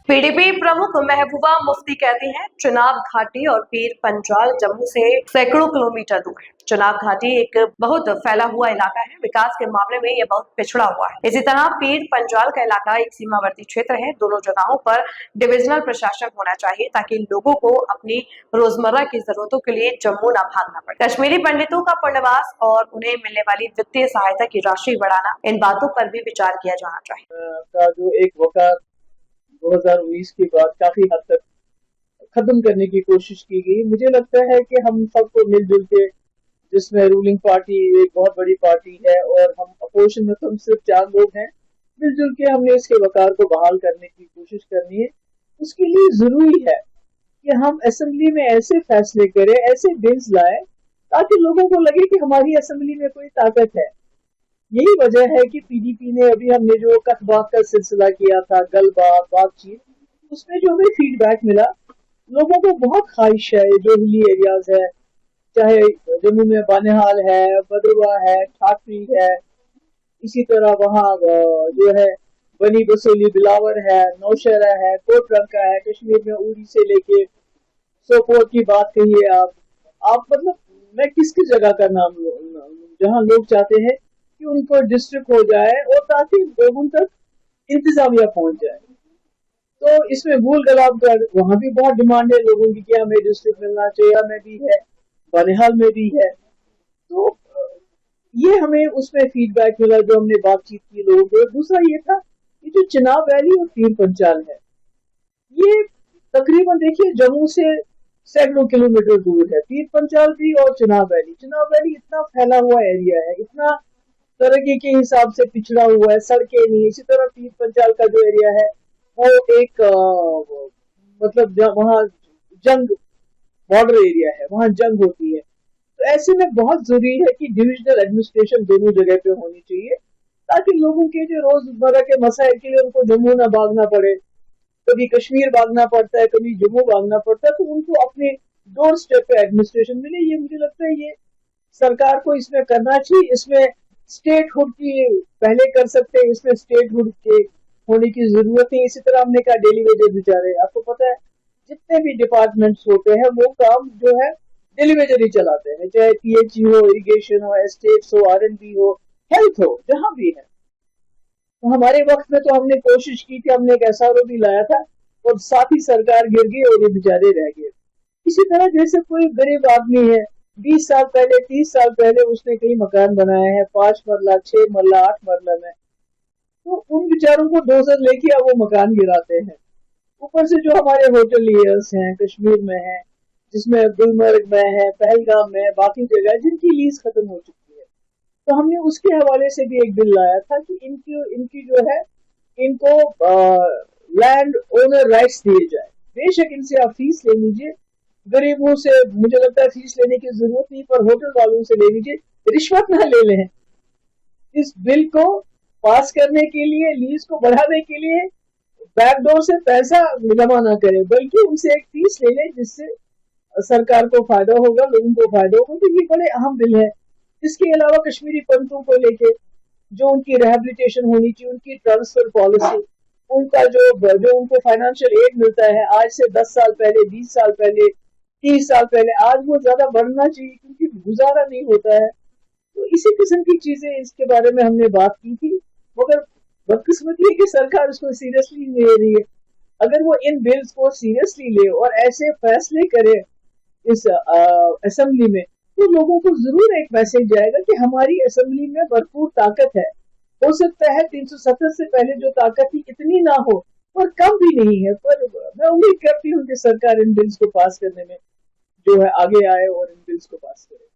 PDP प्रमुख महबूबा मुफ्ती कहती हैं, चुनाव घाटी और पीर पंजाल जम्मू से सैकड़ों किलोमीटर दूर है। चुनाव घाटी एक बहुत फैला हुआ इलाका है, विकास के मामले में यह बहुत पिछड़ा हुआ है। इसी तरह पीर पंजाल का इलाका एक सीमावर्ती क्षेत्र है। दोनों जगहों पर डिविजनल प्रशासन होना चाहिए ताकि लोगों को अपनी रोजमर्रा की जरूरतों के लिए जम्मू न भागना पड़े। कश्मीरी पंडितों का पुनर्वास और उन्हें मिलने वाली वित्तीय सहायता की राशि बढ़ाना, इन बातों पर भी विचार किया जाना चाहिए। जो एक वक़्त 2019 के बाद काफी हद तक खत्म करने की कोशिश की गई। मुझे लगता है कि हम सबको मिलजुल के, जिसमें रूलिंग पार्टी एक बहुत बड़ी पार्टी है और हम अपोजिशन में तो हम सिर्फ 4 लोग हैं, मिलजुल के हमने इसके वकार को बहाल करने की कोशिश करनी है। उसके लिए जरूरी है कि हम असेंबली में ऐसे फैसले करें, ऐसे बिल्स लाए ताकि लोगों को लगे कि हमारी असेंबली में कोई ताकत है। यही वजह है कि पीडीपी ने अभी हमने जो कथबात का सिलसिला किया था, गलबात बातचीत, उसमें जो हमें फीडबैक मिला, लोगों को बहुत ख्वाहिश है जो हिली एरियाज है, चाहे जम्मू में बानिहाल है, भद्रवाह है, ठाकरी है, इसी तरह वहाँ जो है बनी बसोली, बिलावर है, नौशहरा है, कोटरंका है, कश्मीर में उड़ी से लेके सोपोर की बात कहिए आप मतलब मैं किसकी जगह का नाम जहाँ लोग चाहते हैं कि उनको डिस्ट्रिक्ट हो जाए और ताकि लोगों तक इंतजामिया पहुंच जाए। तो इसमें भूल गलाब कर वहां भी बहुत डिमांड है लोगों की कि हमें डिस्ट्रिक्ट मिलना चाहिए, में भी है, बनिहाल में भी है। तो ये हमें उसमें फीडबैक मिला जो हमने बातचीत की लोगों को। दूसरा ये था कि जो चिनाब वैली और पीर पंजाल है, ये तकरीबन देखिए जम्मू से सैकड़ों किलोमीटर दूर है। पीर पंजाल भी और चिनाब वैली इतना फैला हुआ एरिया है, इतना तरक्की के हिसाब से पिछड़ा हुआ है, सड़कें नहीं। इसी तरह पीर पंजाल का जो एरिया है वो एक मतलब वहाँ जंग बॉर्डर एरिया है, वहाँ जंग होती है। तो ऐसे में बहुत जरूरी है कि डिविजनल एडमिनिस्ट्रेशन दोनों जगह पे होनी चाहिए ताकि लोगों के जो रोजमर्रा के मसाइल के लिए उनको जम्मू ना भागना पड़े, कभी कश्मीर भागना पड़ता है, कभी जम्मू भागना पड़ता है, तो उनको अपने डोर स्टेप पे एडमिनिस्ट्रेशन मिले। ये मुझे लगता है ये सरकार को इसमें करना चाहिए। इसमें स्टेट हुड की पहले कर सकते हैं, इसमें स्टेट हुड के होने की जरूरत है। इसी तरह हमने कहा डेली वेजेस बेचारे, आपको पता है जितने भी डिपार्टमेंट्स होते हैं वो काम जो है डेली वेजेस ही चलाते हैं, चाहे पीएचई हो, इरिगेशन हो, एस्टेट्स हो, आरएनबी हो, हेल्थ हो, जहां भी है। तो हमारे वक्त में तो हमने कोशिश की थी, हमने एक एसआरओ भी लाया था और साथ ही सरकार गिर गई और ये बेचारे रह गए। इसी तरह जैसे कोई गरीब आदमी है, 20 साल पहले 30 साल पहले उसने कई मकान बनाए हैं, 5 मरला 6 मरला 8 मरला में, तो उन बेचारों को डोजर लेके अब वो मकान गिराते हैं। ऊपर से जो हमारे होटलियर्स हैं कश्मीर में है, जिसमें गुलमर्ग में है, पहलगाम में है, बाकी जगह जिनकी लीज खत्म हो चुकी है, तो हमने उसके हवाले से भी एक बिल लाया था कि इनकी जो है इनको लैंड ओनर राइट्स दिए जाए। बेशक इनसे आप फीस ले लीजिए, गरीबों से मुझे लगता है फीस लेने की जरूरत नहीं, पर होटल वालों से ले लीजिए, रिश्वत ना ले लें। इस बिल को पास करने के लिए, लीज को बढ़ाने के लिए बैकडोर से पैसा जमा ना करें, बल्कि उनसे एक फीस ले लें जिससे सरकार को फायदा होगा, लोगों को फायदा होगा। तो ये बड़े अहम बिल है। इसके अलावा कश्मीरी पंडितों को लेके जो उनकी रिहेबिलिटेशन होनी चाहिए, उनकी ट्रांसफर पॉलिसी, उनका जो उनको फाइनेंशियल एड मिलता है आज से 10 साल पहले, 20 साल पहले, 30 साल पहले, आज वो ज्यादा बढ़ना चाहिए क्योंकि गुजारा नहीं होता है। तो इसी किस्म की चीजें इसके बारे में हमने बात की थी, मगर बदकिस्मती है कि सरकार उसको सीरियसली नहीं ले रही है। अगर वो इन बिल्स को सीरियसली ले और ऐसे फैसले करे इस असेंबली में, तो लोगों को जरूर एक मैसेज जाएगा कि हमारी असेंबली में भरपूर ताकत है। हो सकता है 370 से पहले जो ताकत थी इतनी ना हो, पर कम भी नहीं है। पर मैं उम्मीद करती हूँ कि सरकार इन बिल्स को पास करने में जो है आगे आए और इन बिल्स को पास करे।